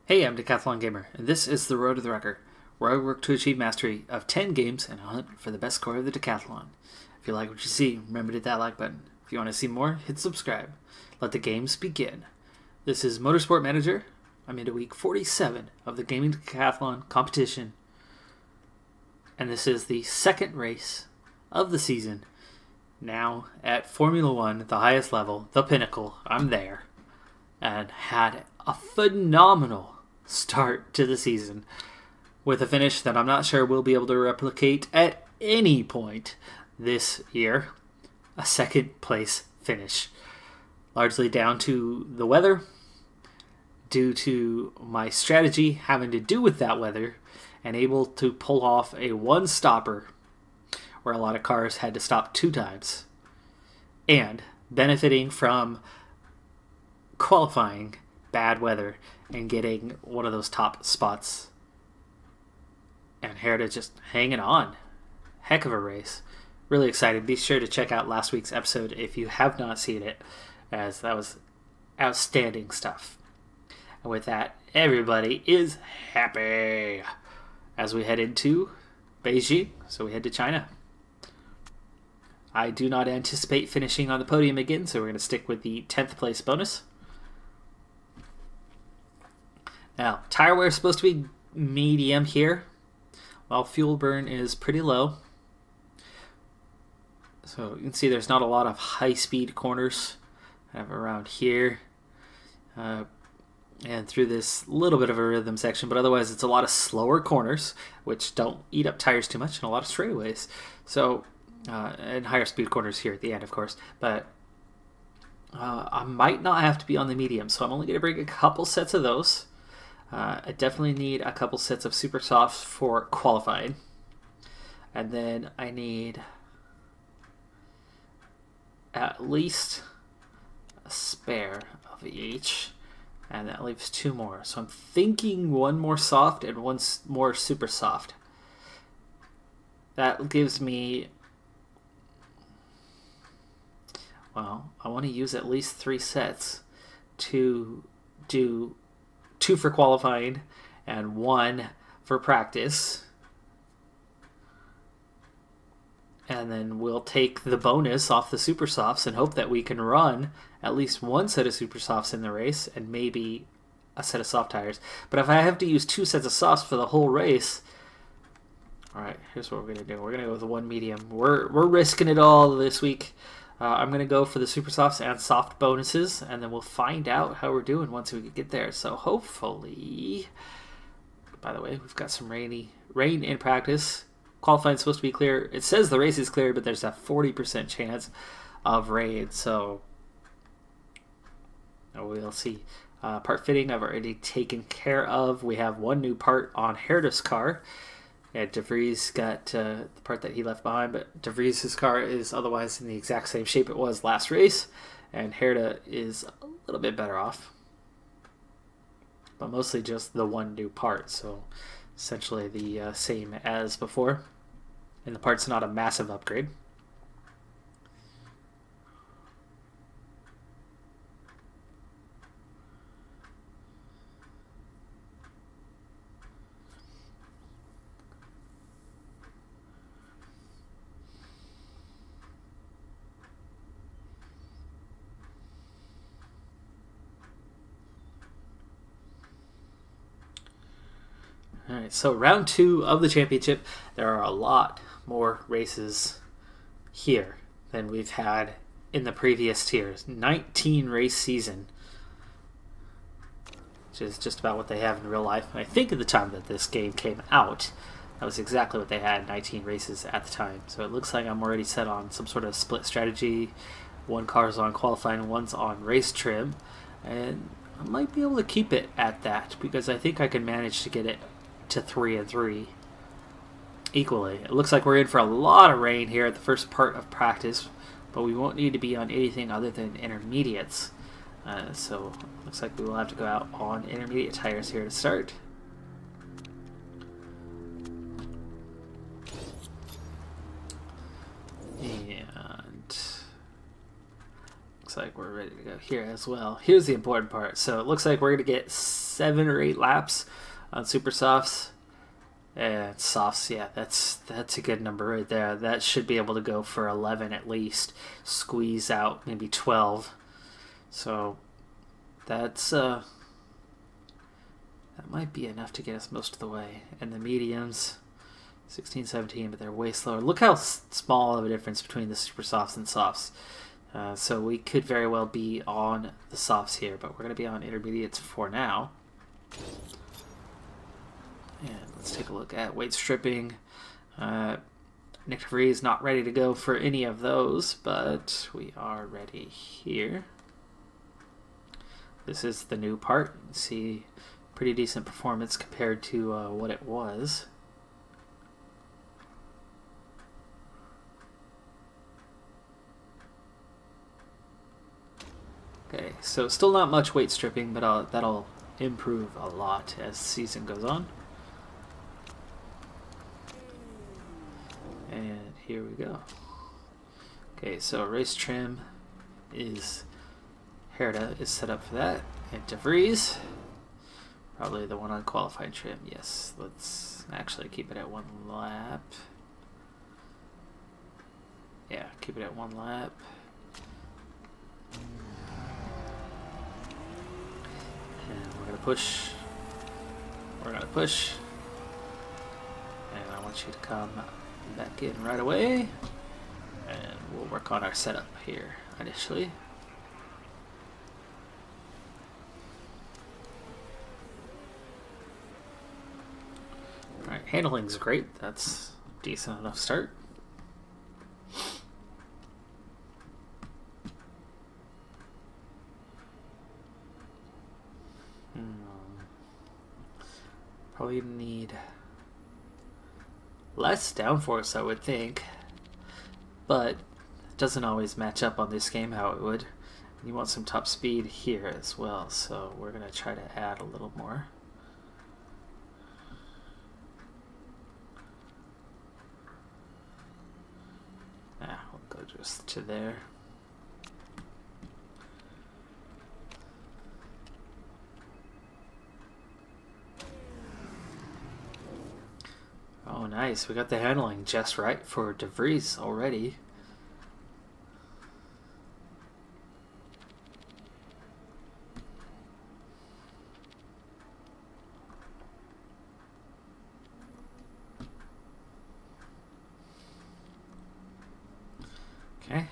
Hey, I'm Decathlon Gamer, and this is the Road to the Wrecker, where I work to achieve mastery of 10 games and hunt for the best score of the Decathlon. If you like what you see, remember to hit that like button. If you want to see more, hit subscribe. Let the games begin. This is Motorsport Manager. I'm into week 47 of the Gaming Decathlon competition, and this is the second race of the season. Now at Formula One, the highest level, the pinnacle, I'm there, and had a phenomenal start to the season with a finish that I'm not sure we'll be able to replicate at any point this year. A second place finish, largely down to the weather, due to my strategy having to do with that weather, and able to pull off a one-stopper where a lot of cars had to stop 2 times, and benefiting from qualifying bad weather and getting one of those top spots. And Herta just hanging on. Heck of a race. Really excited. Be sure to check out last week's episode if you have not seen it, as that was outstanding stuff. And with that, everybody is happy as we head into Beijing. So we head to China. I do not anticipate finishing on the podium again, so we're going to stick with the 10th place bonus. Now, tire wear is supposed to be medium here, while fuel burn is pretty low. So you can see there's not a lot of high-speed corners kind of around here and through this little bit of a rhythm section, but otherwise it's a lot of slower corners, which don't eat up tires too much, and a lot of straightaways. So, and higher speed corners here at the end, of course, but I might not have to be on the medium, so I'm only going to bring a couple sets of those. I definitely need a couple sets of super softs for qualifying, and then I need at least a spare of each, and that leaves 2 more. So I'm thinking 1 more soft and 1 more super soft. That gives me, well, I want to use at least 3 sets to do 2 for qualifying and 1 for practice. And then we'll take the bonus off the super softs and hope that we can run at least 1 set of super softs in the race and maybe a set of soft tires. But if I have to use 2 sets of softs for the whole race, all right, here's what we're going to do. We're going to go with 1 medium. We're risking it all this week. I'm going to go for the super softs and soft bonuses, and then we'll find out how we're doing once we get there. So hopefully, by the way, we've got some rain in practice. Qualifying is supposed to be clear. It says the race is clear, but there's a 40% chance of rain, so we'll see. Part fitting I've already taken care of. We have 1 new part on Herta's car. Yeah, De Vries got the part that he left behind, but De Vries' car is otherwise in the exact same shape it was last race, and Herta is a little bit better off, but mostly just the 1 new part, so essentially the same as before, and the part's not a massive upgrade. Alright, so round 2 of the championship. There are a lot more races here than we've had in the previous tiers. 19 race season, which is just about what they have in real life. And I think at the time that this game came out, that was exactly what they had, 19 races at the time. So it looks like I'm already set on some sort of split strategy. 1 car's on qualifying and 1's on race trim. And I might be able to keep it at that, because I think I can manage to get it to 3 and 3 equally. It looks like we're in for a lot of rain here at the first part of practice, but we won't need to be on anything other than intermediates. So it looks like we will have to go out on intermediate tires here to start. And looks like we're ready to go here as well. Here's the important part. So it looks like we're going to get 7 or 8 laps on Super Softs. And Softs, yeah, that's a good number right there. That should be able to go for 11 at least. Squeeze out maybe 12. So that's that might be enough to get us most of the way. And the mediums, 16, 17, but they're way slower. Look how small of a difference between the Super Softs and Softs. So we could very well be on the Softs here, but we're going to be on intermediates for now. And let's take a look at weight stripping. Nick DeVries is not ready to go for any of those, but we are ready here. This is the new part. You see pretty decent performance compared to what it was. Okay, so still not much weight stripping, but that'll improve a lot as the season goes on. And here we go. Okay, so race trim is Herta is set up for that. And DeVries, probably the one on qualifying trim. Yes, let's actually keep it at 1 lap. Yeah, keep it at 1 lap. And we're gonna push. We're gonna push. And I want you to come back in right away, and we'll work on our setup here initially. Alright, handling's great. That's a decent enough start. Probably need less downforce, I would think, but it doesn't always match up on this game how it would. You want some top speed here as well, so we're going to try to add a little more. We'll go just to there. Oh, nice. We got the handling just right for DeVries already. Okay.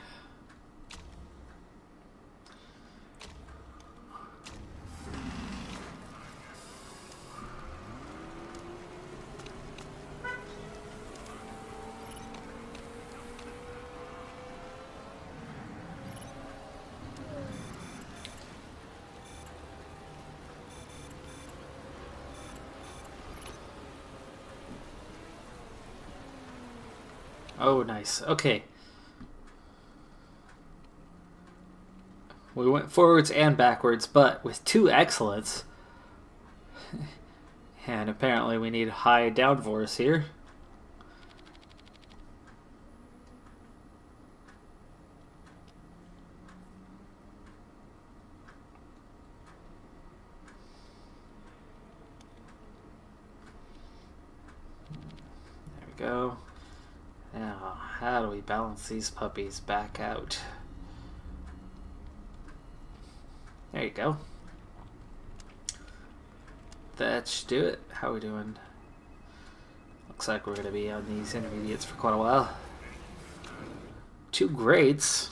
Oh, nice. Okay. We went forwards and backwards, but with 2 excellents. And apparently we need high downforce here. There we go. Now, how do we balance these puppies back out? There you go. That should do it. How are we doing? Looks like we're going to be on these intermediates for quite a while. 2 greats.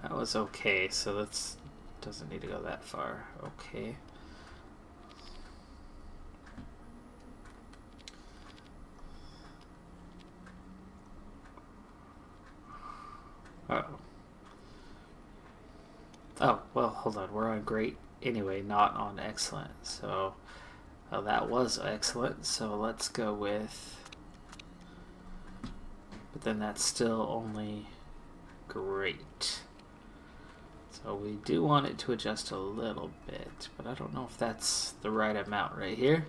That was okay, so that's doesn't need to go that far. Okay. Uh-oh. Oh, well, hold on. We're on great anyway, not on excellent. So, well, that was excellent. So let's go with... But then that's still only great. So we do want it to adjust a little bit, but I don't know if that's the right amount right here.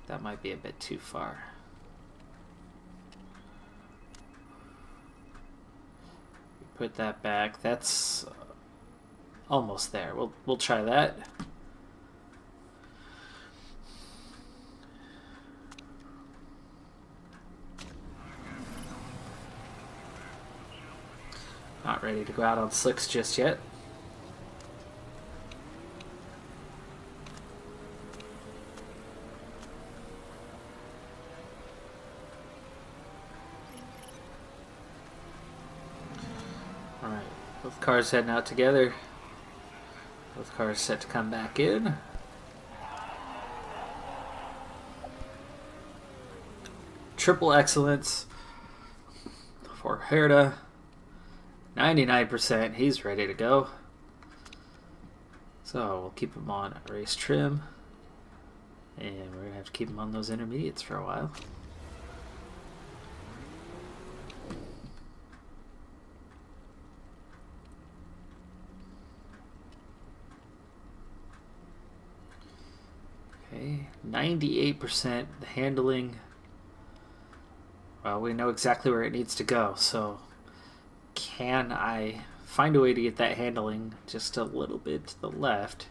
That might be a bit too far. Put that back. That's almost there. We'll try that. Not ready to go out on slicks just yet. Alright, both cars heading out together. Both cars set to come back in. Triple excellence for Herta. 99%, he's ready to go. So we'll keep him on race trim. And we're going to have to keep him on those intermediates for a while. Okay, 98%, the handling. Well, we know exactly where it needs to go, so can I find a way to get that handling just a little bit to the left?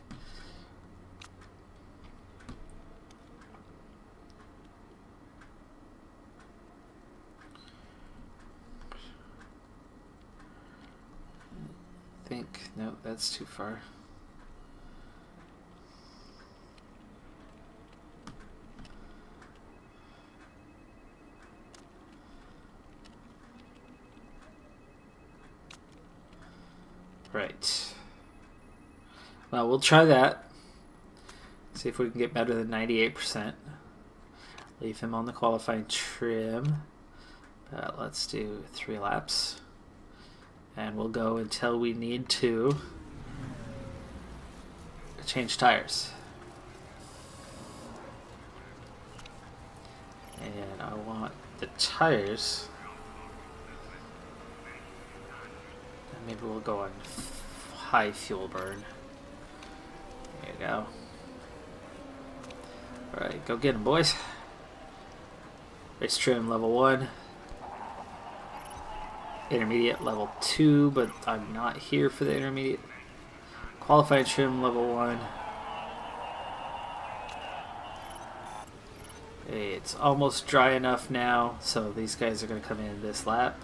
I think, no, that's too far. Right. Well, we'll try that. See if we can get better than 98%. Leave him on the qualifying trim. Let's do 3 laps. And we'll go until we need to change tires. And I want the tires. Maybe we'll go on high fuel burn. There you go. Alright, go get them, boys. Race trim level 1. Intermediate level 2, but I'm not here for the intermediate. Qualifying trim level 1. Okay, it's almost dry enough now, so these guys are going to come in this lap.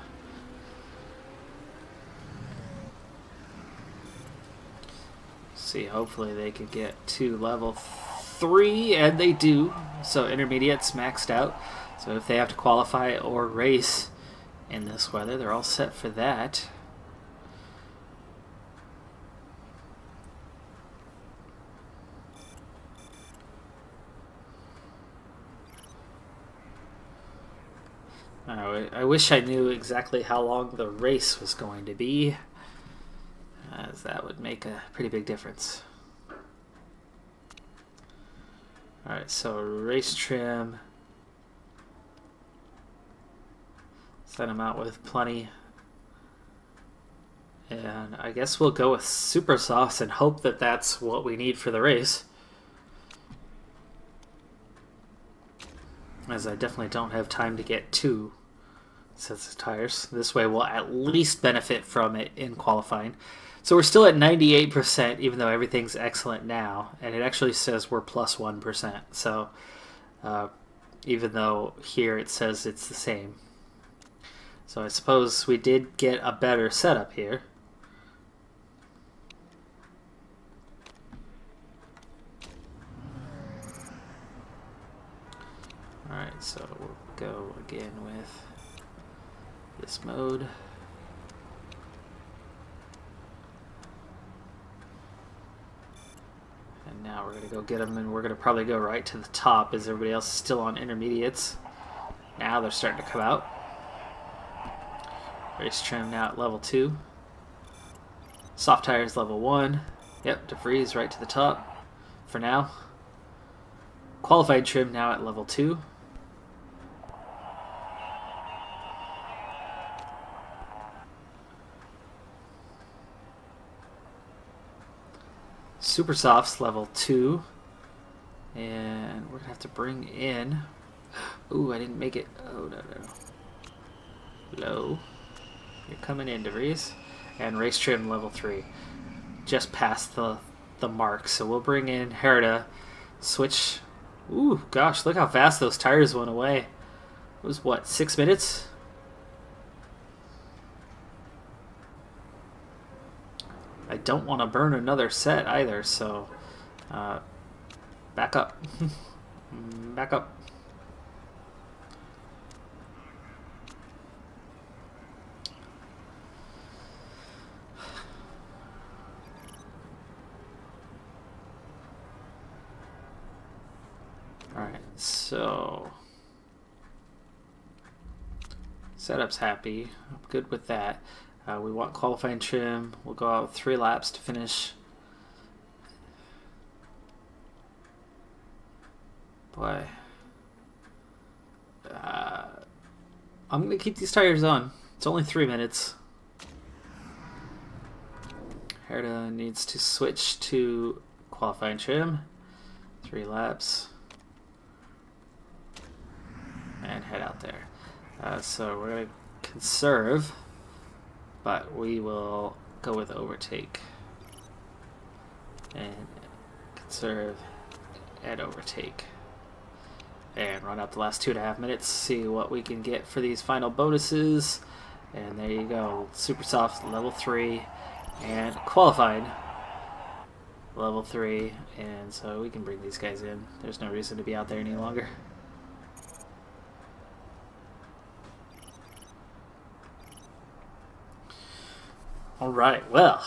See, hopefully they could get to level 3, and they do. So intermediate's maxed out. So if they have to qualify or race in this weather, they're all set for that. I wish I knew exactly how long the race was going to be, as that would make a pretty big difference. Alright, so race trim. Set them out with plenty. And I guess we'll go with super softs and hope that that's what we need for the race. As I definitely don't have time to get 2 sets of tires. This way we'll at least benefit from it in qualifying. So we're still at 98%, even though everything's excellent now. And it actually says we're plus 1%. So even though here it says it's the same. So I suppose we did get a better setup here. Alright, so we'll go again with this mode. And now we're going to go get them, and we're going to probably go right to the top as everybody else is still on intermediates. Now they're starting to come out. Race trim now at level 2. Soft tires level 1. Yep, DeVries right to the top for now. Qualified trim now at level 2. Super softs level 2. And we're gonna have to bring in. Ooh, I didn't make it. Oh, no. Low. You're coming in, DeVries. And race trim level 3. Just past the mark. So we'll bring in Herta. Switch. Ooh, gosh, look how fast those tires went away. It was, what, 6 minutes? I don't want to burn another set either, so back up. Back up. Alright, so setup's happy. I'm good with that. We want qualifying trim. We'll go out with 3 laps to finish. Boy. I'm going to keep these tires on. It's only 3 minutes. Herta needs to switch to qualifying trim. 3 laps. And head out there. So we're going to conserve. But we will go with overtake and conserve and overtake and run out the last 2.5 minutes, see what we can get for these final bonuses. And there you go, super soft level 3 and qualified level 3, and so we can bring these guys in. There's no reason to be out there any longer. Alright, well,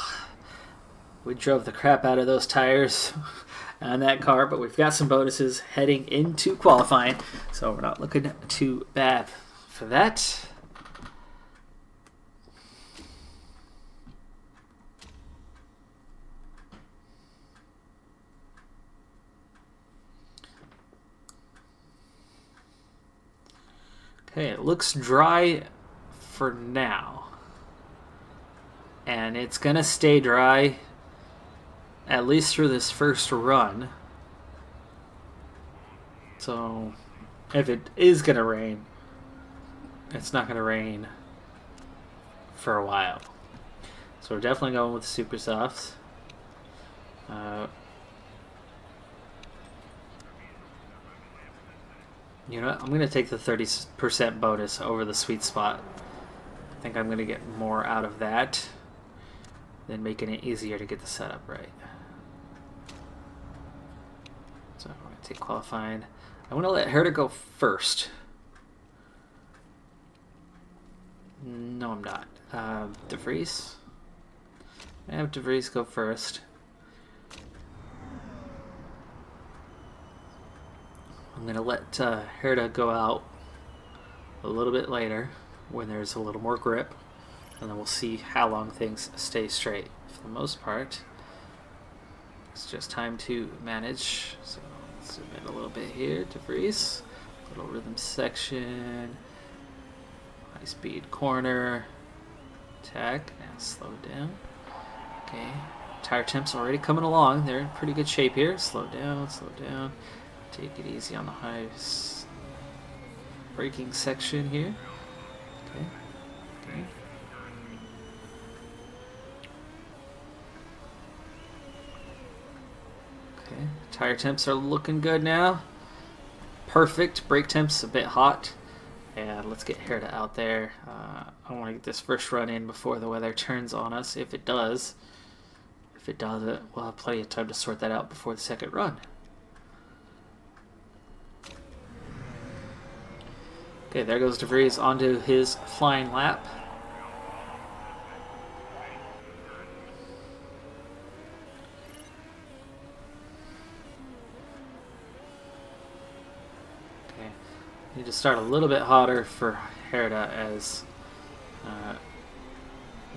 we drove the crap out of those tires on that car, but we've got some bonuses heading into qualifying, so we're not looking too bad for that. Okay, it looks dry for now. And it's going to stay dry at least through this first run. So if it is going to rain, it's not going to rain for a while. So we're definitely going with the Super Softs. You know what? I'm going to take the 30% bonus over the sweet spot. I think I'm going to get more out of that than making it easier to get the setup right. So I'm going to take qualifying. I want to let Herta go first. No, I'm not. DeVries. I have DeVries go first. I'm going to let Herta go out a little bit later when there's a little more grip, and then we'll see how long things stay straight. For the most part, it's just time to manage. So let's zoom in a little bit here. DeVries, little rhythm section, high speed corner, attack, and slow down. Okay, tire temps already coming along. They're in pretty good shape here. Slow down, slow down. Take it easy on the high braking section here. Okay. Okay. Okay. Tire temps are looking good now. Perfect. Brake temps a bit hot. And let's get Herta out there. I want to get this first run in before the weather turns on us. If it does. If it doesn't, we'll have plenty of time to sort that out before the second run. Okay, there goes DeVries onto his flying lap. Okay, need to start a little bit hotter for Herta as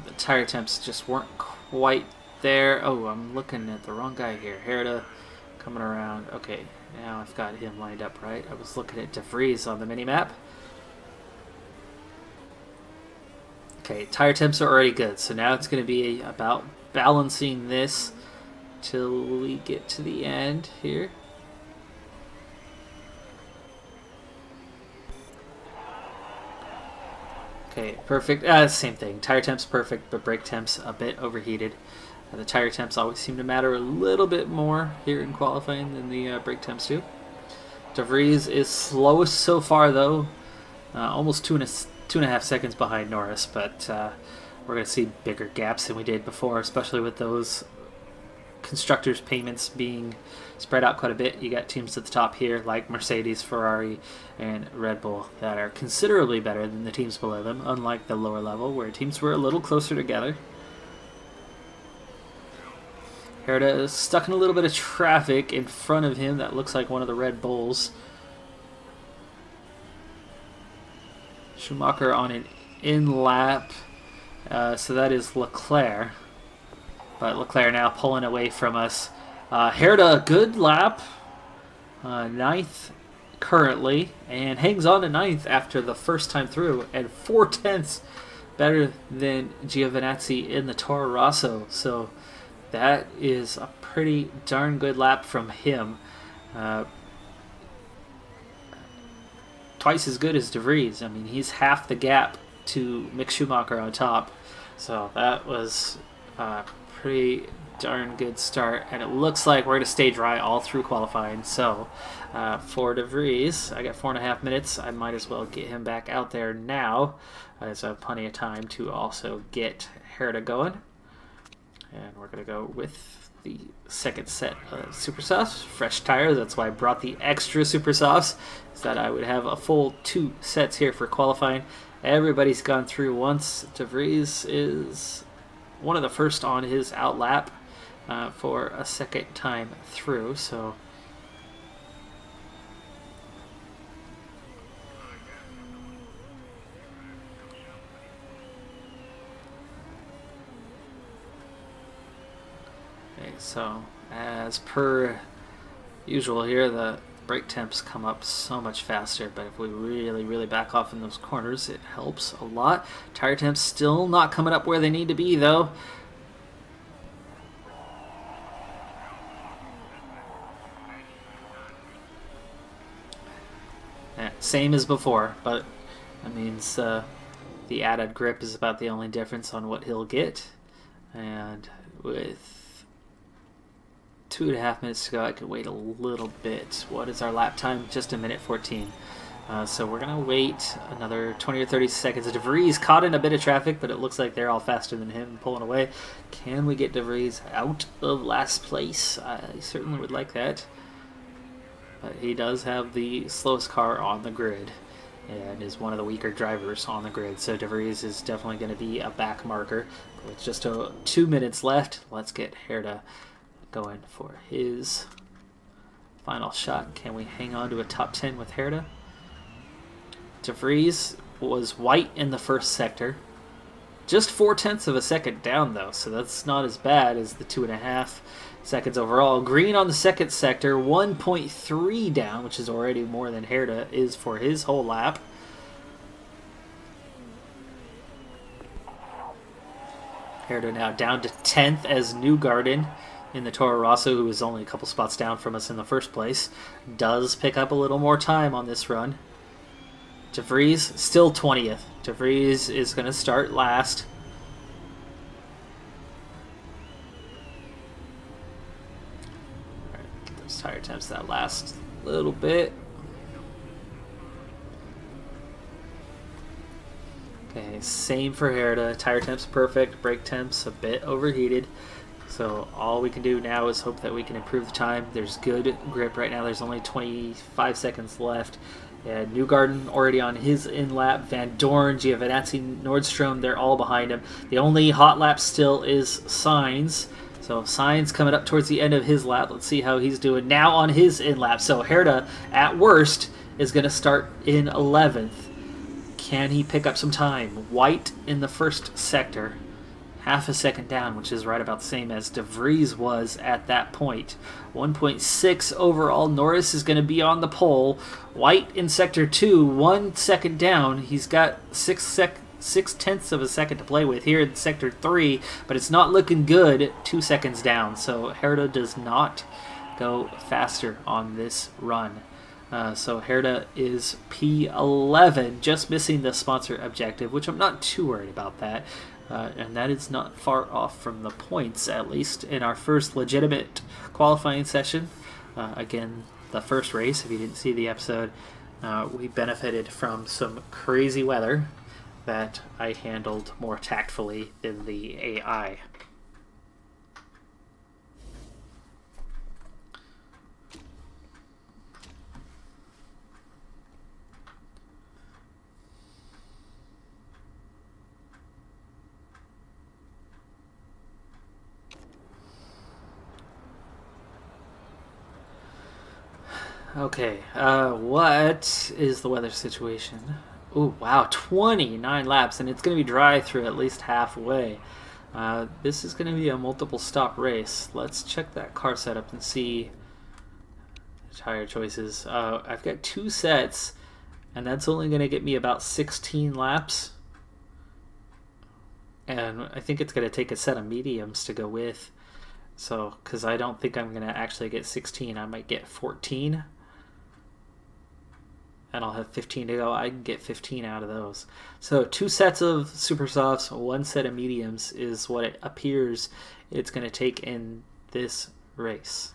the tire temps just weren't quite there. Oh, I'm looking at the wrong guy here. Herta coming around. Okay, now I've got him lined up right. I was looking at DeVries on the mini-map. Okay, tire temps are already good, so now it's going to be about balancing this till we get to the end here. Okay, perfect. Same thing. Tire temp's perfect, but brake temp's a bit overheated. The tire temps always seem to matter a little bit more here in qualifying than the brake temps do. De Vries is slowest so far, though. Almost two and a half seconds behind Norris, but we're going to see bigger gaps than we did before, especially with those constructors' payments being spread out quite a bit. You got teams at the top here like Mercedes, Ferrari, and Red Bull that are considerably better than the teams below them, unlike the lower level where teams were a little closer together. Herta is stuck in a little bit of traffic in front of him. That looks like one of the Red Bulls. Schumacher on an in-lap. So that is Leclerc. But Leclerc now pulling away from us. Herta, good lap. 9th currently. And hangs on to 9th after the first time through. And 4/10 better than Giovinazzi in the Toro Rosso. So that is a pretty darn good lap from him. Twice as good as De Vries. I mean, he's half the gap to Mick Schumacher on top. So that was a pretty darn good start. And it looks like we're going to stay dry all through qualifying. So for De Vries, I got 4.5 minutes. I might as well get him back out there now. So I have plenty of time to also get Herta going. And we're going to go with the second set of Super Softs. Fresh tires, that's why I brought the extra Super Softs, is that I would have a full 2 sets here for qualifying. Everybody's gone through once. De Vries is one of the first on his out lap for a second time through. So so as per usual here, the brake temps come up so much faster, but if we really back off in those corners, it helps a lot. Tire temps still not coming up where they need to be, though. Same as before, but that means the added grip is about the only difference on what he'll get. And with 2.5 minutes to go, I could wait a little bit. What is our lap time? Just 1:14. So we're going to wait another 20 or 30 seconds. De Vries caught in a bit of traffic, but it looks like they're all faster than him pulling away. Can we get De Vries out of last place? I certainly would like that. But he does have the slowest car on the grid and is one of the weaker drivers on the grid. So De Vries is definitely going to be a back marker. With just 2 minutes left, let's get Herta going for his final shot. Can we hang on to a top 10 with Herta? De Vries was white in the first sector. Just 0.4 of a second down, though, so that's not as bad as the 2.5 seconds overall. Green on the second sector, 1.3 down, which is already more than Herta is for his whole lap. Herta now down to 10th as Newgarden in the Toro Rosso, who was only a couple spots down from us in the first place, does pick up a little more time on this run. De Vries still 20th. De Vries is going to start last. All right, get those tire temps that last little bit. Okay, same for Herta. Tire temps perfect. Brake temps a bit overheated. So all we can do now is hope that we can improve the time. There's good grip right now. There's only 25 seconds left. And Newgarden already on his in-lap. Van Dorn, Giovinazzi, Nordstrom, they're all behind him. The only hot lap still is Sainz. So Sainz coming up towards the end of his lap. Let's see how he's doing now on his in-lap. So Herta, at worst, is going to start in 11th. Can he pick up some time? White in the first sector. Half a second down, which is right about the same as De Vries was at that point. 1.6 overall. Norris is going to be on the pole. White in sector 2, 1 second down. He's got 6/10 of a second to play with here in sector 3, but it's not looking good. 2 seconds down. So Herta does not go faster on this run. So Herda is P11, just missing the sponsor objective, which I'm not too worried about that. And that is not far off from the points, at least in our first legitimate qualifying session. Again, the first race, if you didn't see the episode, we benefited from some crazy weather that I handled more tactfully than the AI. Okay, what is the weather situation? Oh, wow, 29 laps, and it's going to be dry through at least halfway. This is going to be a multiple stop race. Let's check that car setup and see the tire choices. I've got 2 sets, and that's only going to get me about 16 laps. And I think it's going to take a set of mediums to go with. So, because I don't think I'm going to actually get 16, I might get 14. And I'll have 15 to go. I can get 15 out of those. So 2 sets of super softs, 1 set of mediums is what it appears it's going to take in this race.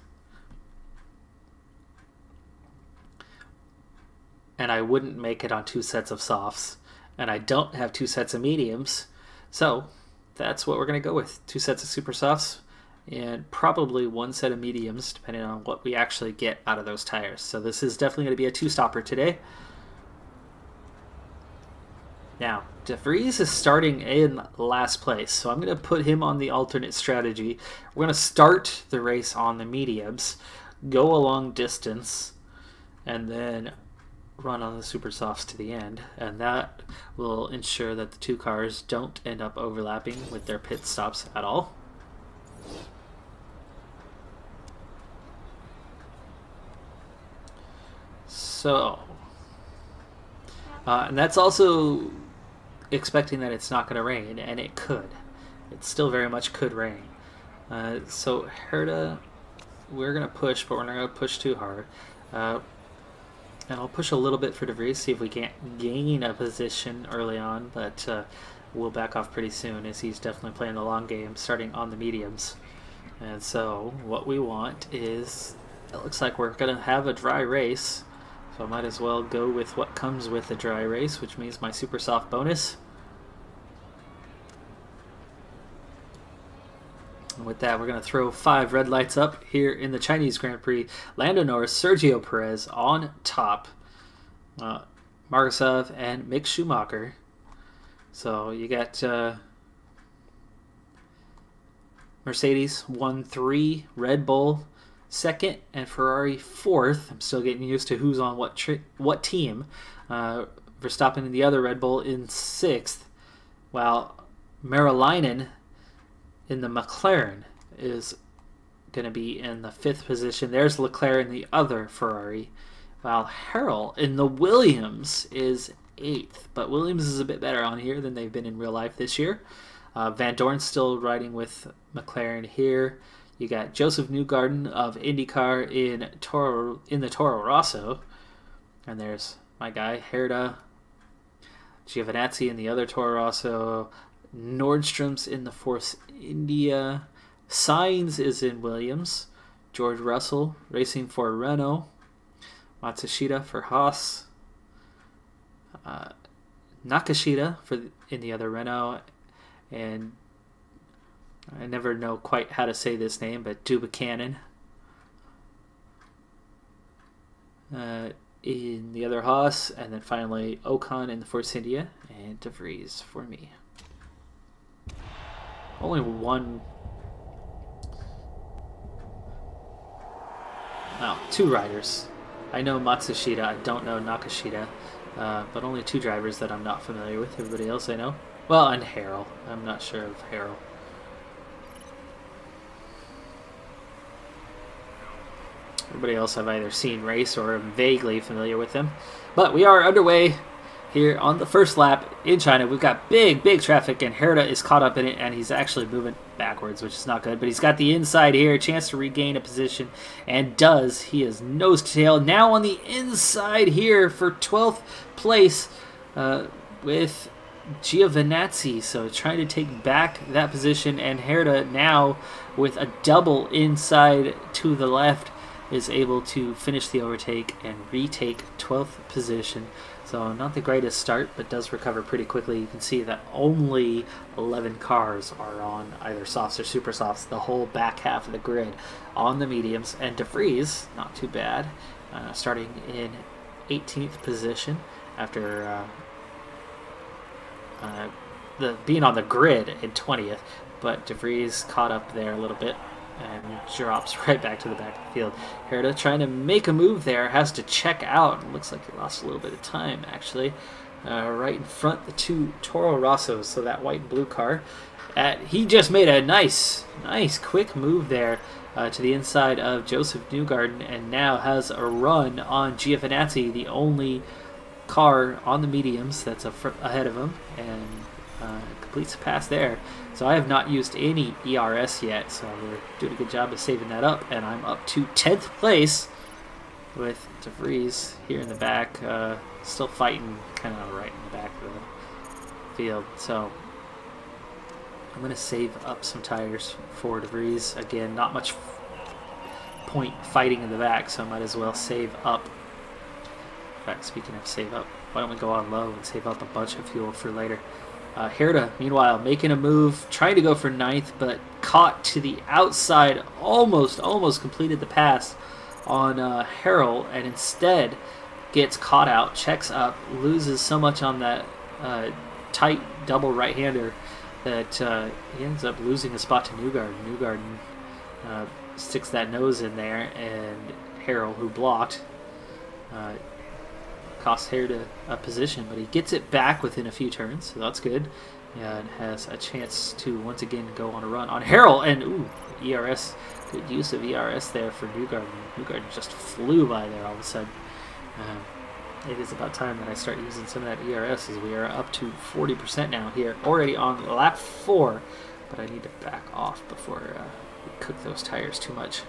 And I wouldn't make it on 2 sets of softs. And I don't have 2 sets of mediums. So that's what we're going to go with. 2 sets of super softs and probably 1 set of mediums, depending on what we actually get out of those tires. So this is definitely going to be a 2-stopper today. Now, De Vries is starting in last place, so I'm going to put him on the alternate strategy. We're going to start the race on the mediums, go a long distance, and then run on the super softs to the end, and that will ensure that the 2 cars don't end up overlapping with their pit stops at all. So, and that's also expecting that it's not going to rain, and it could. It still very much could rain. So Herda, we're going to push, but we're not going to push too hard. And I'll push a little bit for De Vries, see if we can't gain a position early on, but we'll back off pretty soon, as he's definitely playing the long game, starting on the mediums. And so what we want is, it looks like we're going to have a dry race. So I might as well go with what comes with a dry race, which means my super soft bonus. And with that, we're going to throw 5 red lights up here in the Chinese Grand Prix. Lando Norris, Sergio Perez on top, Margasov and Mick Schumacher. So you got Mercedes 1-3, Red Bull 2nd, and Ferrari 4th. I'm still getting used to who's on what team. Verstappen and the other Red Bull in 6th, while Marilinen in the McLaren is going to be in the 5th position. There's Leclerc in the other Ferrari, while Harrell in the Williams is 8th. But Williams is a bit better on here than they've been in real life this year. Van Dorn's still riding with McLaren here. You got Joseph Newgarden of IndyCar in the Toro Rosso. And there's my guy, Herda. Giovinazzi in the other Toro Rosso. Nordstrom's in the Force India. Sainz is in Williams. George Russell racing for Renault. Matsushita for Haas. Nakashita in the other Renault. And I never know quite how to say this name, but Dubuchanan in the other Haas, and then finally Ocon in the Force India, and De Vries for me. Only one, no, 2 riders. I know Matsushita, I don't know Nakashita, but only 2 drivers that I'm not familiar with. Everybody else I know. Well, and Harrell. I'm not sure of Harrell. Everybody else I've either seen race or am vaguely familiar with them. But we are underway here on the first lap in China. We've got big traffic, and Herta is caught up in it, and he's actually moving backwards, which is not good. But he's got the inside here, a chance to regain a position, and does. He is nose to tail now on the inside here for 12th place with Giovinazzi, so trying to take back that position, and Herta now with a double inside to the left is able to finish the overtake and retake 12th position. So not the greatest start, but does recover pretty quickly. You can see that only 11 cars are on either softs or super softs, the whole back half of the grid on the mediums, and De Vries, not too bad, starting in 18th position after being on the grid in 20th, but De Vries caught up there a little bit and drops right back to the back of the field. Herta trying to make a move there, has to check out. Looks like he lost a little bit of time, actually. Right in front, the two Toro Rossos, so that white and blue car. He just made a nice quick move there to the inside of Joseph Newgarden, and now has a run on Giovinazzi, the only car on the mediums that's ahead of him, and completes the pass there. So I have not used any ERS yet, so we're doing a good job of saving that up, and I'm up to 10th place with De Vries here in the back, still fighting kind of right in the back of the field. So I'm going to save up some tires for De Vries. Again, not much point fighting in the back, so I might as well save up. In fact, speaking of save up, why don't we go on low and save up a bunch of fuel for later. Herta, meanwhile, making a move, trying to go for 9th, but caught to the outside, almost completed the pass on Harrell, and instead gets caught out, checks up, loses so much on that tight double right-hander that he ends up losing a spot to Newgarden. Newgarden sticks that nose in there, and Harrell, who blocked, costs Herta a position, but he gets it back within a few turns, so that's good. And has a chance to once again go on a run on Harrell, and ooh, ERS, good use of ERS there for Newgarden. Newgarden just flew by there all of a sudden. It is about time that I start using some of that ERS, as we are up to 40% now here, already on lap 4, but I need to back off before we cook those tires too much.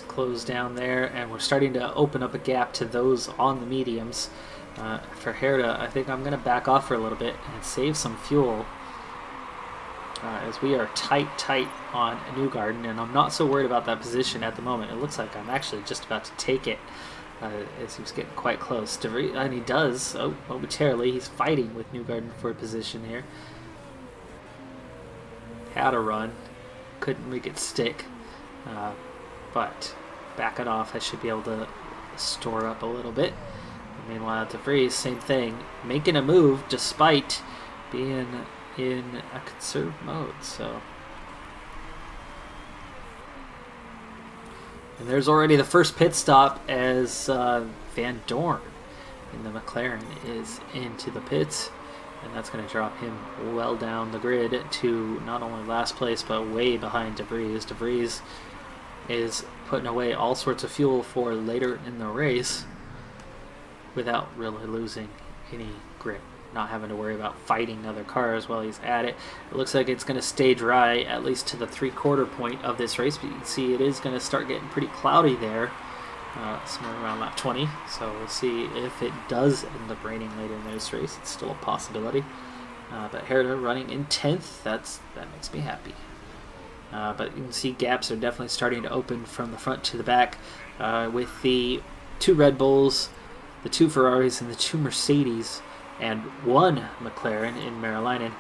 Close down there, and we're starting to open up a gap to those on the mediums. For Herta, I think I'm going to back off for a little bit and save some fuel, as we are tight on Newgarden, and I'm not so worried about that position at the moment. It looks like I'm actually just about to take it, as he was getting quite close. And he does, momentarily. He's fighting with Newgarden for a position here. Had a run, couldn't make it stick. But back it off, I should be able to store up a little bit. Meanwhile, De Vries, same thing, making a move despite being in a conserve mode. So, and there's already the first pit stop, as Van Dorn in the McLaren is into the pits, and that's going to drop him well down the grid to not only last place but way behind De Vries. De Vries is putting away all sorts of fuel for later in the race without really losing any grip, not having to worry about fighting other cars while he's at it. It looks like it's going to stay dry at least to the 3/4 point of this race, but you can see it is going to start getting pretty cloudy there, somewhere around lap 20, so we'll see if it does end up raining later in this race. It's still a possibility, but Herta running in 10th, that makes me happy. But you can see gaps are definitely starting to open from the front to the back, with the 2 Red Bulls, the 2 Ferraris, and the 2 Mercedes, and 1 McLaren in Maryland,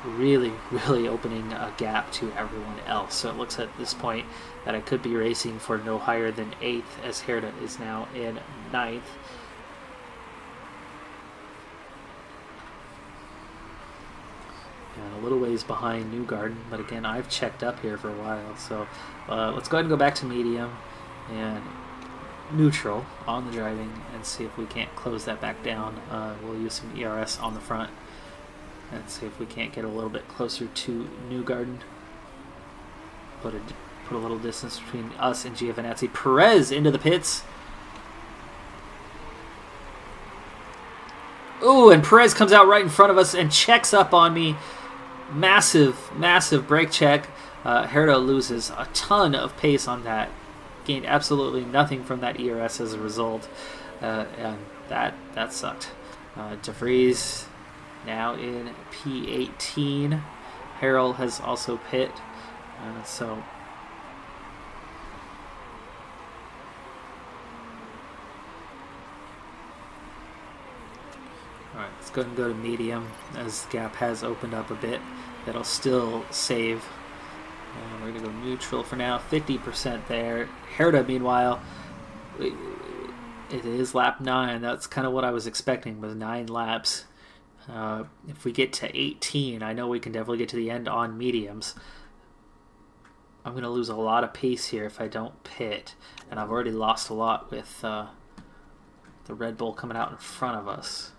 really opening a gap to everyone else. So it looks at this point that I could be racing for no higher than 8th, as Herta is now in 9th. And a little ways behind Newgarden, but again, I've checked up here for a while, so let's go ahead and go back to medium and neutral on the driving and see if we can't close that back down. We'll use some ERS on the front and see if we can't get a little bit closer to Newgarden. Put a little distance between us and Giovinazzi. Perez into the pits. Ooh, and Perez comes out right in front of us and checks up on me. Massive, massive brake check. Herta loses a ton of pace on that. Gained absolutely nothing from that ERS as a result. And that sucked. De Vries now in P18. Harrell has also pit. So alright, let's go ahead and go to medium as the gap has opened up a bit. That'll still save. And we're going to go neutral for now. 50% there. Herta, meanwhile, it is lap 9. That's kind of what I was expecting, was 9 laps. If we get to 18, I know we can definitely get to the end on mediums. I'm going to lose a lot of pace here if I don't pit. And I've already lost a lot with the Red Bull coming out in front of us.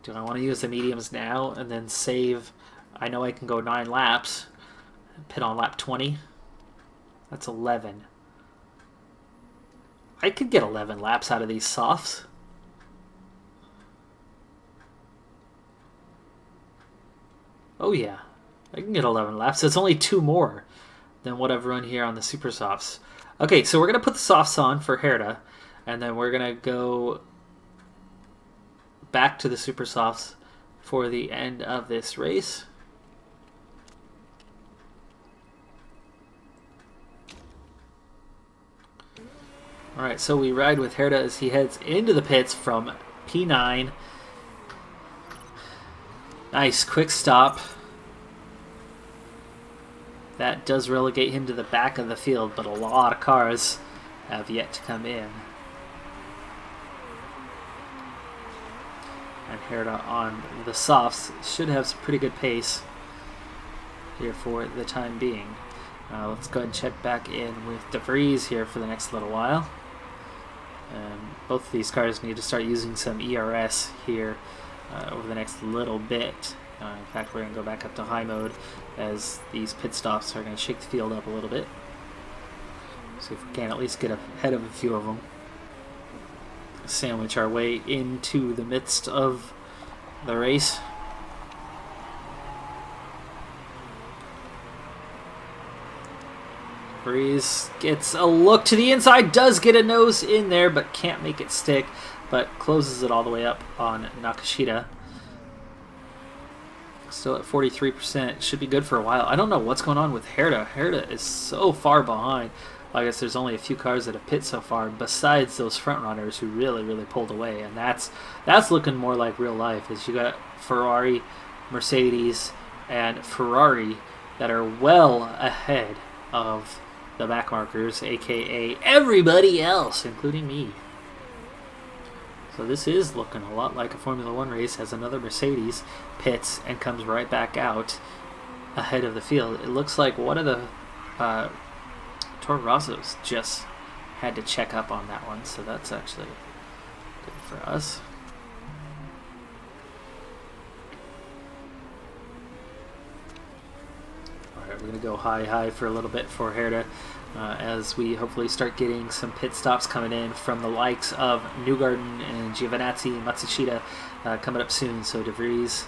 Do I want to use the mediums now and then save? I know I can go 9 laps. Pit on lap 20. That's 11. I could get 11 laps out of these softs. Oh yeah, I can get 11 laps. It's only 2 more than what I've run here on the Super Softs. Okay, so we're going to put the softs on for Herta, and then we're going to go back to the Super Softs for the end of this race. Alright, so we ride with Herta as he heads into the pits from P9. Nice, quick stop. That does relegate him to the back of the field, but a lot of cars have yet to come in. And Herta on the softs should have some pretty good pace here for the time being. Let's go ahead and check back in with De Vries here for the next little while. Both of these cars need to start using some ERS here over the next little bit. In fact, we're going to go back up to high mode as these pit stops are going to shake the field up a little bit. See if we can at least get ahead of a few of them. Sandwich our way into the midst of the race. Breeze gets a look to the inside, does get a nose in there, but can't make it stick, but closes it all the way up on Nakashita. Still at 43%, should be good for a while. I don't know what's going on with Herta. Herta is so far behind. I guess there's only a few cars that have pit so far, besides those front runners who really pulled away, and that's looking more like real life. As you got Ferrari, Mercedes, and Ferrari that are well ahead of the back markers, a.k.a. everybody else, including me. So this is looking a lot like a Formula 1 race as another Mercedes pits and comes right back out ahead of the field. It looks like one of the Toro Rossos just had to check up on that one, so that's actually good for us. Alright, we're going to go high for a little bit for Herta as we hopefully start getting some pit stops coming in from the likes of Newgarden and Giovinazzi and Matsushita coming up soon. So De Vries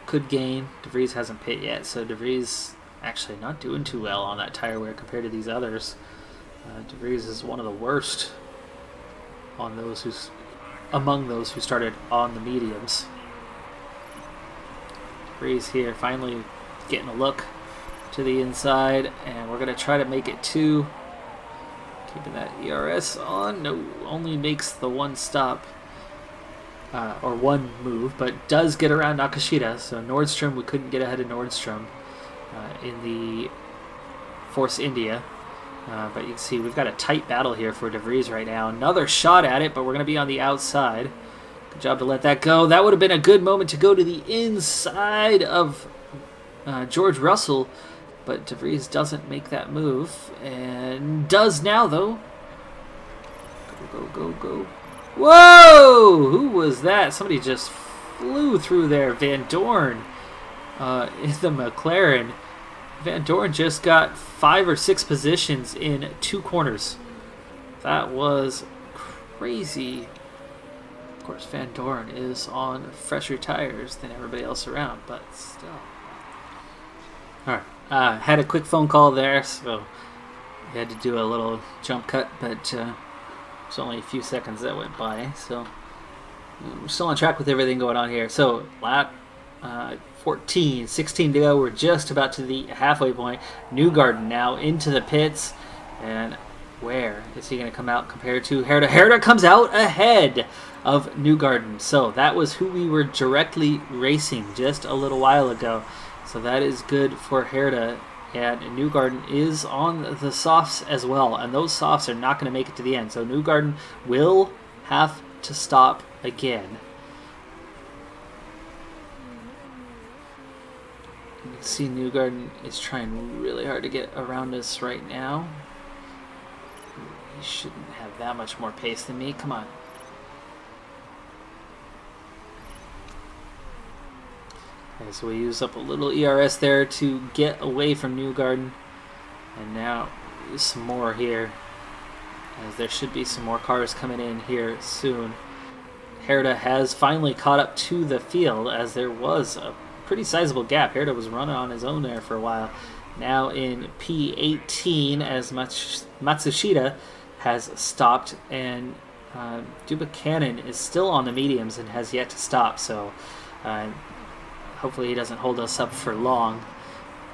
could gain. De Vries hasn't pit yet, so De Vries actually not doing too well on that tire wear compared to these others. De Vries is one of the worst on those among those who started on the mediums. De Vries here finally getting a look to the inside, and we're going to try to make it 2. Keeping that ERS on. No, only makes the one stop or one move, but does get around Nakashita. So Nordstrom, we couldn't get ahead of Nordstrom in the Force India. But you can see we've got a tight battle here for De Vries right now. Another shot at it, but we're going to be on the outside. Good job to let that go. That would have been a good moment to go to the inside of George Russell, but De Vries doesn't make that move, and does now, though. Go, go, go, go. Whoa! Who was that? Somebody just flew through there. Van Dorn in the McLaren. Van Dorn just got 5 or 6 positions in 2 corners. That was crazy. Of course, Van Dorn is on fresher tires than everybody else around, but still. All right. Had a quick phone call there, so we had to do a little jump cut, but it's only a few seconds that went by, so we're still on track with everything going on here. So lap 14, 16 to go. We're just about to the halfway point. Newgarden now into the pits, and where is he going to come out compared to Herta? Herta comes out ahead of Newgarden. So that was who we were directly racing just a little while ago. So that is good for Herta. And Newgarden is on the softs as well. And those softs are not going to make it to the end. So Newgarden will have to stop again. You can see Newgarden is trying really hard to get around us right now. He shouldn't have that much more pace than me. Come on. Okay, so we use up a little ERS there to get away from Newgarden. And now some more here, as there should be some more cars coming in here soon. Herta has finally caught up to the field, as there was a pretty sizable gap. Herta was running on his own there for a while. Now in P18, as Matsushita has stopped, and Dubuchanan is still on the mediums and has yet to stop, so hopefully he doesn't hold us up for long.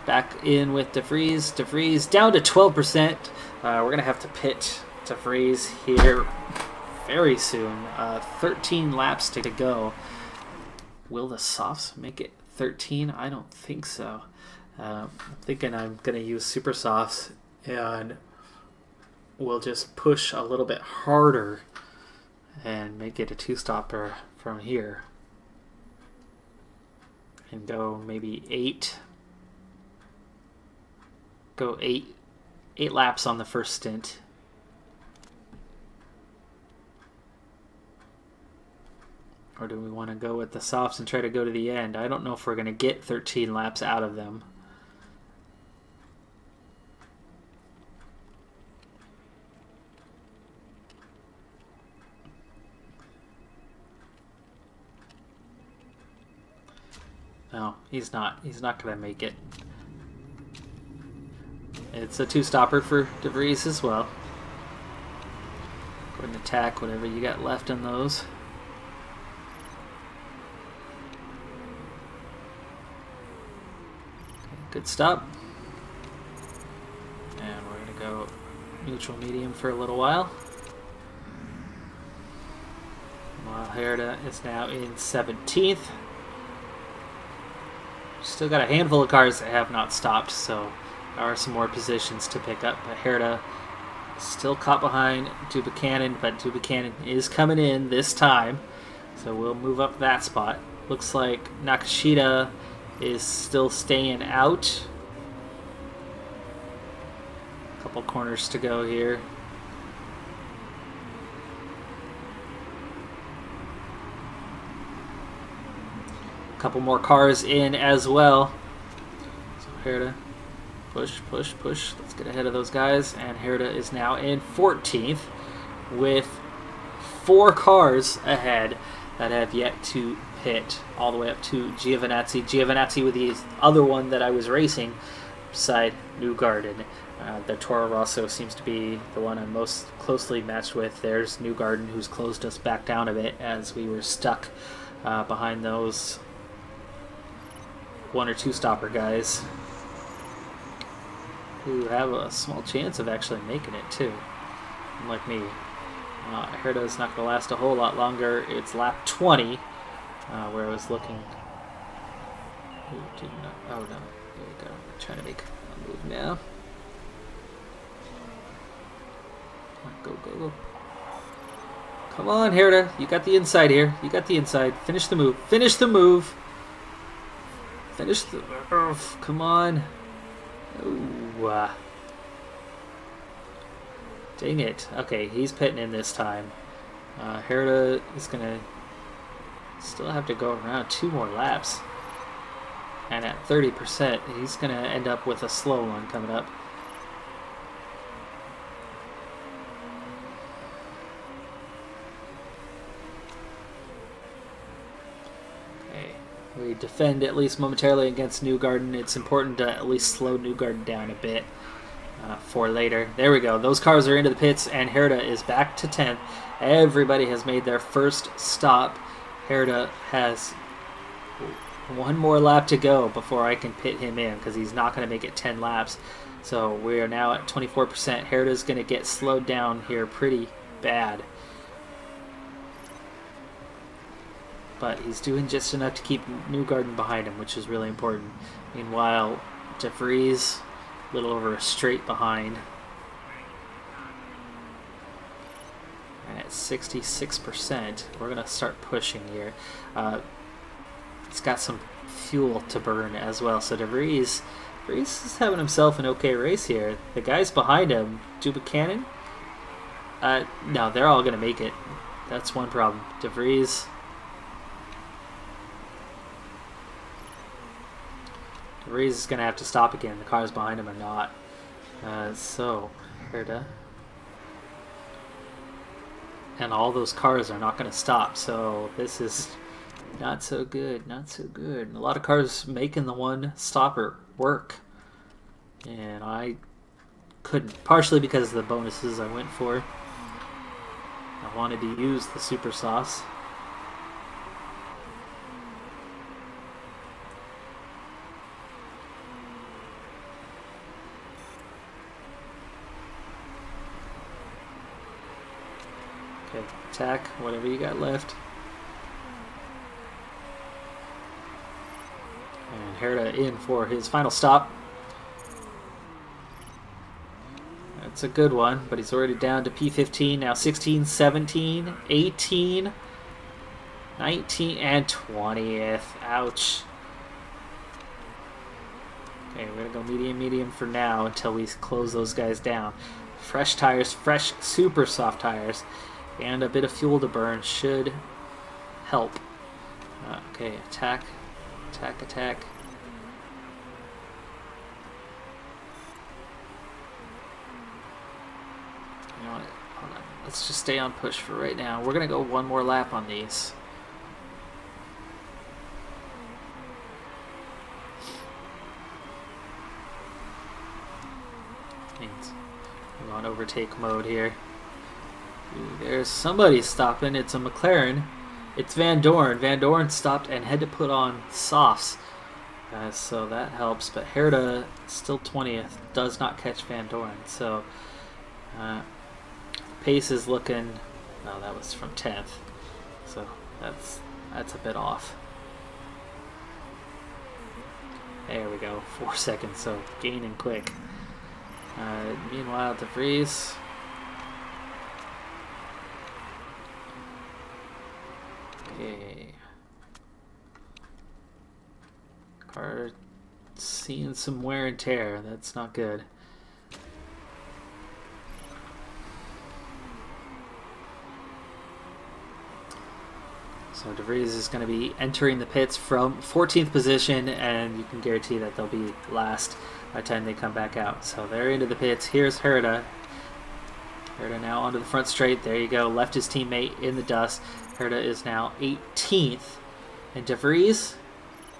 Back in with De Vries. De Vries down to 12%. We're going to have to pit De Vries here very soon. 13 laps to go. Will the softs make it 13? I don't think so. I'm thinking I'm going to use super softs, and we'll just push a little bit harder and make it a 2-stopper from here. And go maybe 8. Go 8 laps on the first stint. Or do we want to go with the softs and try to go to the end? I don't know if we're going to get 13 laps out of them. No, he's not. He's not going to make it. It's a 2-stopper for De Vries as well. Go ahead and attack whatever you got left on those. Okay, good stop. And we're going to go neutral medium for a little while. While Herta is now in 17th. Still got a handful of cars that have not stopped, so there are some more positions to pick up. But Herta still caught behind Dubuchanan, but Dubuchanan is coming in this time, so we'll move up that spot. Looks like Nakashita is still staying out. A couple corners to go here. Couple more cars in as well. So Herta, push, push, push. Let's get ahead of those guys. And Herta is now in 14th with 4 cars ahead that have yet to pit, all the way up to Giovinazzi. Giovinazzi with the other one that I was racing beside Newgarden. The Toro Rosso seems to be the one I'm most closely matched with. There's Newgarden, who's closed us back down a bit as we were stuck behind those 1 or 2 stopper guys who have a small chance of actually making it too, unlike me. Herta's not going to last a whole lot longer. It's lap 20 where I was looking. Oh no, there we go. I'm trying to make a move now. Go, go, go. Come on, Herta. You got the inside here. You got the inside. Finish the move. Finish the move. Finish the move. Come on. Ooh, dang it. Okay, he's pitting in this time. Herta is going to still have to go around 2 more laps. And at 30%, he's going to end up with a slow one coming up. Okay, we defend at least momentarily against Newgarden. It's important to at least slow Newgarden down a bit for later. There we go. Those cars are into the pits, and Herta is back to 10th. Everybody has made their first stop. Herta has 1 more lap to go before I can pit him in, because he's not going to make it 10 laps. So we are now at 24%. Herta's going to get slowed down here pretty bad. But he's doing just enough to keep Newgarden behind him, which is really important. Meanwhile, De Vries, a little over a straight behind. And at 66%, we're going to start pushing here. It's got some fuel to burn as well. So De Vries is having himself an okay race here. The guys behind him, Buchanan, no, they're all going to make it. That's one problem. De Vries is going to have to stop again. The cars behind him are not. So, Herta. And all those cars are not going to stop. So, this is not so good. Not so good. And a lot of cars making the one stopper work. And I couldn't. Partially because of the bonuses I went for. I wanted to use the super sauce. Okay, attack whatever you got left. And Herta in for his final stop. That's a good one, but he's already down to P15, now 16, 17, 18, 19, and 20th. Ouch. Okay, we're going to go medium, medium for now until we close those guys down. Fresh tires, fresh super soft tires, and a bit of fuel to burn should help. Okay, attack, attack, attack. You know what? Hold on. Let's just stay on push for right now. We're going to go 1 more lap on these. We're on overtake mode here. Ooh, there's somebody stopping. It's a McLaren. It's Van Dorn. Van Dorn stopped and had to put on softs. So that helps. But Herta, still 20th, does not catch Van Dorn. So pace is looking... No, that was from 10th. So that's a bit off. There we go. 4 seconds. So gaining quick. Meanwhile, De Vries... Okay. Car seeing some wear and tear. That's not good. So De Vries is going to be entering the pits from 14th position, and you can guarantee that they'll be last by the time they come back out. So they're into the pits. Here's Herta. Herta now onto the front straight. There you go. Left his teammate in the dust. Herta is now 18th. And De Vries,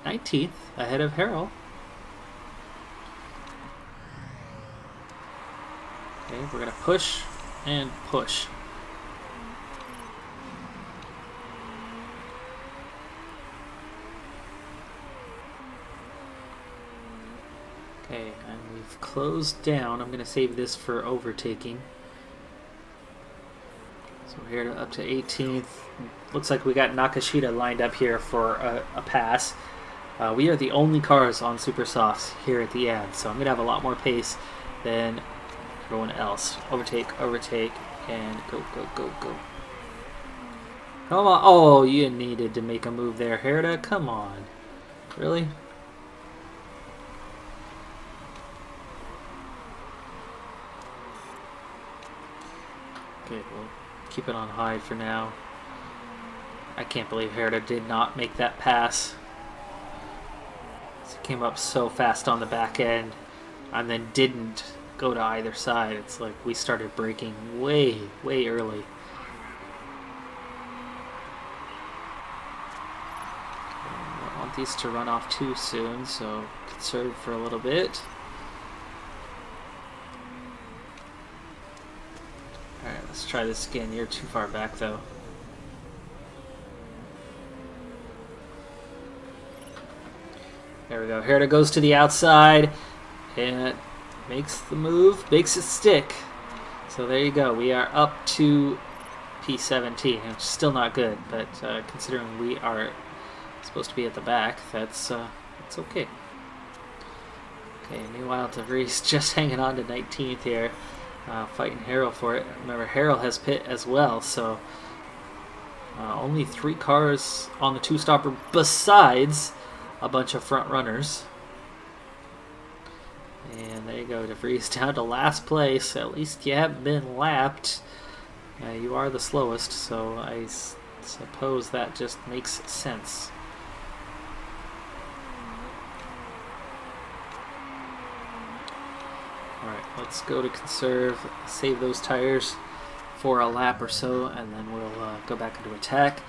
19th, ahead of Harrell. Okay, we're going to push and push. Okay, and we've closed down. I'm going to save this for overtaking. So we're here up to 18th. Looks like we got Nakashita lined up here for a pass. We are the only cars on Super Softs here at the end, so I'm going to have a lot more pace than everyone else. Overtake, overtake, and go, go, go, go. Come on. Oh, you needed to make a move there, Herta. Come on. Really? Okay, we'll keep it on high for now. I can't believe Herta did not make that pass. He came up so fast on the back end and then didn't go to either side. It's like we started braking way, way early. I don't want these to run off too soon, so conserve for a little bit. Alright, let's try this again. You're too far back though. There we go. Herta goes to the outside and makes the move, makes it stick. So there you go. We are up to P17, which is still not good, but considering we are supposed to be at the back, that's okay. Okay, meanwhile, DeVries just hanging on to 19th here, fighting Harrell for it. Remember, Harrell has pit as well, so only 3 cars on the 2-stopper besides a bunch of front runners. And there you go, DeVries down to last place. At least you haven't been lapped. You are the slowest, so I suppose that just makes sense. Alright, let's go to conserve, save those tires for a lap or so, and then we'll go back into attack.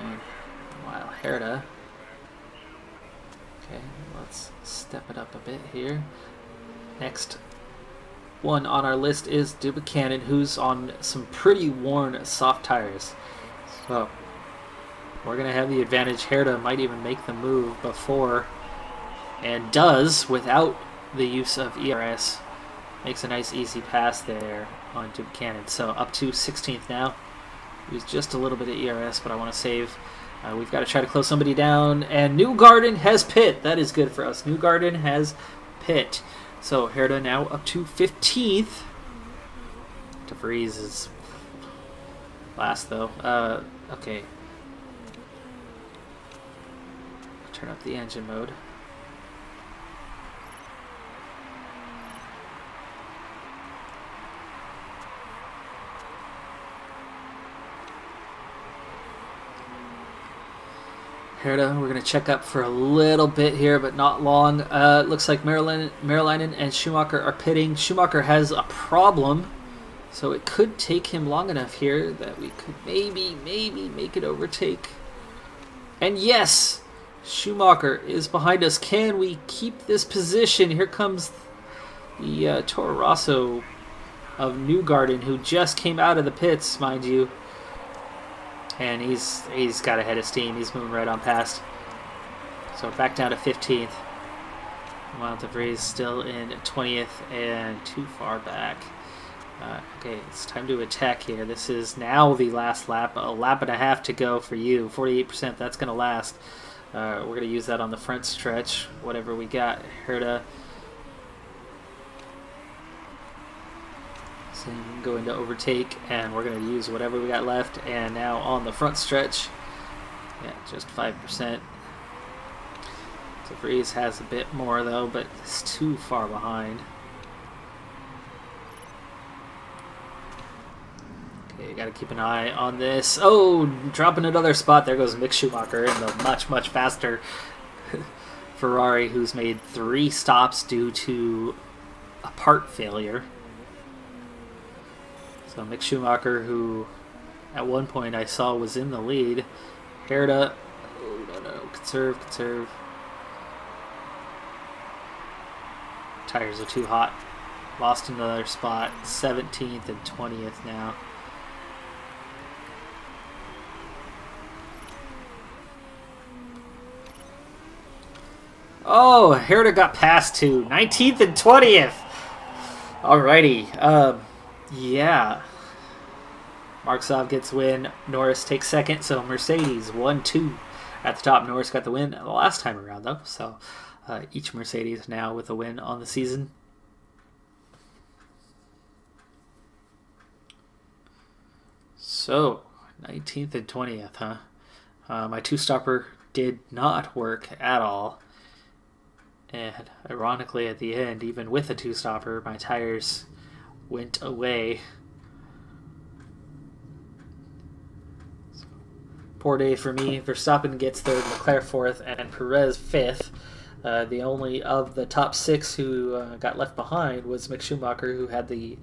And while Herta... Okay, let's step it up a bit here. Next one on our list is Decathlon, who's on some pretty worn soft tires. So we're going to have the advantage. Herta might even make the move before, and does without the use of ERS. Makes a nice easy pass there on Decathlon. So up to 16th now. Use just a little bit of ERS, but I want to save. We've got to try to close somebody down, and Newgarden has pit. That is good for us. Newgarden has pit. So Herta now up to 15th. DeVries is last though. Okay. Turn up the engine mode. Herta, we're going to check up for a little bit here, but not long. Looks like Marilainen and Schumacher are pitting. Schumacher has a problem, so it could take him long enough here that we could maybe make it overtake. And yes, Schumacher is behind us. Can we keep this position? Here comes the Toro Rosso of Newgarden, who just came out of the pits, mind you. And he's got ahead of steam. He's moving right on past. So back down to 15th. While DeVries still in 20th and too far back. Okay, it's time to attack here. This is now the last lap. A lap and a half to go for you. 48%, that's going to last. We're going to use that on the front stretch. Whatever we got. Herta. So go into overtake, and we're going to use whatever we got left. And now on the front stretch, yeah, just 5%. DeVries has a bit more though, but it's too far behind. Okay, you got to keep an eye on this. Oh, dropping another spot. There goes Mick Schumacher in the much faster Ferrari, who's made 3 stops due to a part failure. So Mick Schumacher, who at one point I saw was in the lead. Herta, oh no, conserve. Tires are too hot. Lost another spot. 17th and 20th now. Oh, Herta got past to 19th and 20th. Alrighty. Yeah. Marksov gets win. Norris takes second. So Mercedes 1-2 at the top. Norris got the win the last time around though. So each Mercedes now with a win on the season. So 19th and 20th, huh? My 2-stopper did not work at all. And ironically at the end, even with a 2-stopper, my tires went away. Poor day for me. Verstappen gets third, Leclerc fourth, and Perez fifth. The only of the top six who got left behind was Mick Schumacher, who had the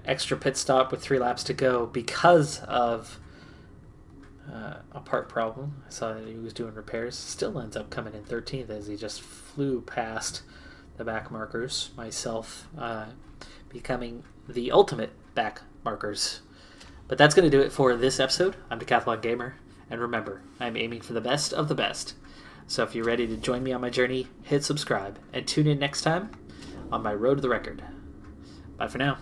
extra pit stop with 3 laps to go because of a part problem. I saw that he was doing repairs. Still ends up coming in 13th as he just flew past the back markers. Myself becoming the ultimate back markers. But that's going to do it for this episode. I'm Decathlon Gamer, and remember, I'm aiming for the best of the best. So if you're ready to join me on my journey, hit subscribe, and tune in next time on my Road to the Record. Bye for now.